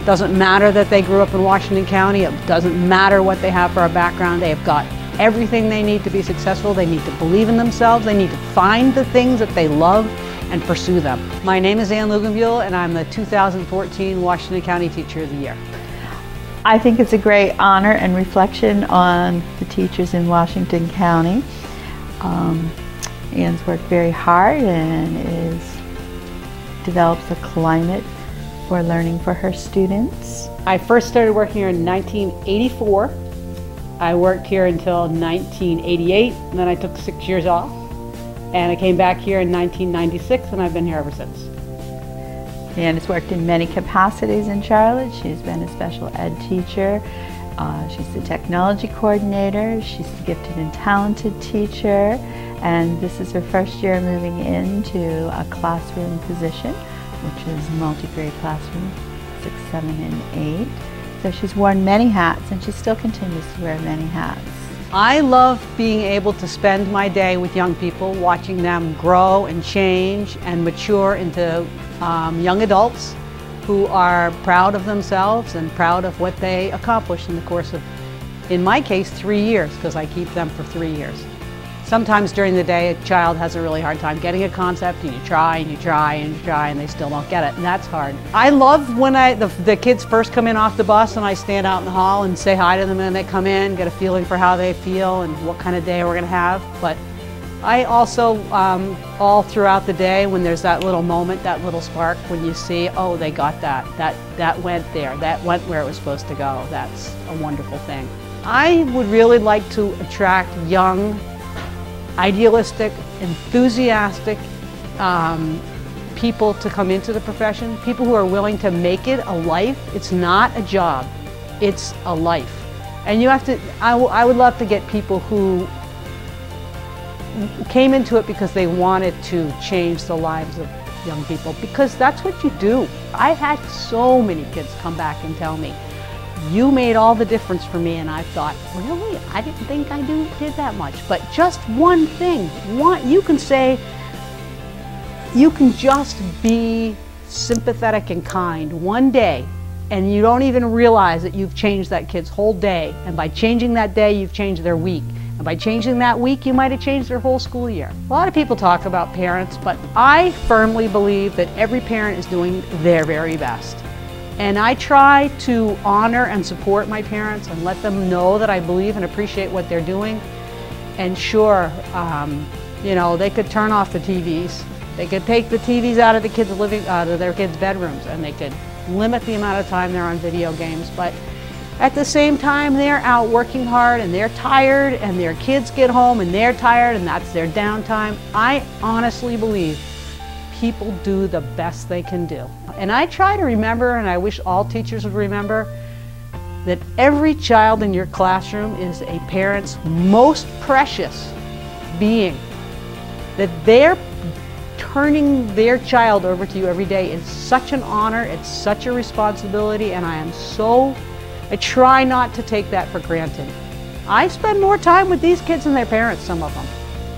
Doesn't matter that they grew up in Washington County. It doesn't matter what they have for a background. They have got everything they need to be successful. They need to believe in themselves. They need to find the things that they love and pursue them. My name is Ann Luginbuhl, and I'm the 2014 Washington County Teacher of the Year. I think it's a great honor and reflection on the teachers in Washington County. Ann's worked very hard and develops a climate for learning for her students. I first started working here in 1984. I worked here until 1988, and then I took 6 years off. And I came back here in 1996, and I've been here ever since. Ann has worked in many capacities in Charlotte. She's been a special ed teacher. She's the technology coordinator. She's a gifted and talented teacher. And this is her first year moving into a classroom position, which is multi-grade classroom, 6, 7, and 8. So she's worn many hats, and she still continues to wear many hats. I love being able to spend my day with young people, watching them grow and change and mature into young adults who are proud of themselves and proud of what they accomplished in the course of, in my case, 3 years, because I keep them for 3 years. Sometimes during the day, a child has a really hard time getting a concept, and you try and you try and you try, and they still don't get it, and that's hard. I love when the kids first come in off the bus, and I stand out in the hall and say hi to them, and they come in, get a feeling for how they feel and what kind of day we're going to have. But I also, all throughout the day, when there's that little moment, that little spark, when you see, oh, they got that went there, that went where it was supposed to go, that's a wonderful thing. I would really like to attract young, idealistic, enthusiastic people to come into the profession, people who are willing to make it a life. It's not a job, it's a life. And you have to, I would love to get people who came into it because they wanted to change the lives of young people, because that's what you do. I've had so many kids come back and tell me, you made all the difference for me, and I thought, really? I didn't think I did that much. But just one thing, you can say, you can just be sympathetic and kind one day, and you don't even realize that you've changed that kid's whole day. And by changing that day, you've changed their week. And by changing that week, you might have changed their whole school year. A lot of people talk about parents, but I firmly believe that every parent is doing their very best. And I try to honor and support my parents and let them know that I believe and appreciate what they're doing. And sure, you know, they could turn off the TVs. They could take the TVs out of their kids' bedrooms, and they could limit the amount of time they're on video games. But at the same time, they're out working hard, and they're tired, and their kids get home and they're tired, and that's their downtime. I honestly believe people do the best they can do. And I try to remember, and I wish all teachers would remember, that every child in your classroom is a parent's most precious being. That they're turning their child over to you every day is such an honor, it's such a responsibility, and I try not to take that for granted. I spend more time with these kids than their parents, some of them.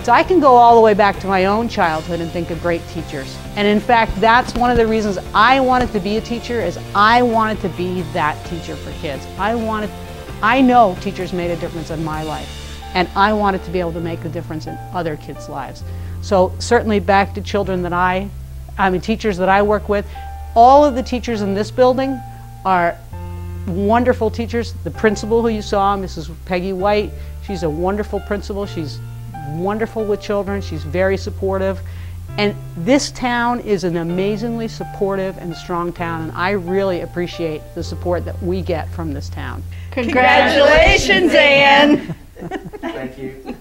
So I can go all the way back to my own childhood and think of great teachers. And in fact, that's one of the reasons I wanted to be a teacher, is I wanted to be that teacher for kids. I know teachers made a difference in my life, and I wanted to be able to make a difference in other kids' lives. So certainly back to children that teachers that I work with, all of the teachers in this building are wonderful teachers. The principal who you saw, Mrs. Peggy White, she's a wonderful principal. She's wonderful with children. She's very supportive. And this town is an amazingly supportive and strong town, and I really appreciate the support that we get from this town. Congratulations, Ann! Thank you.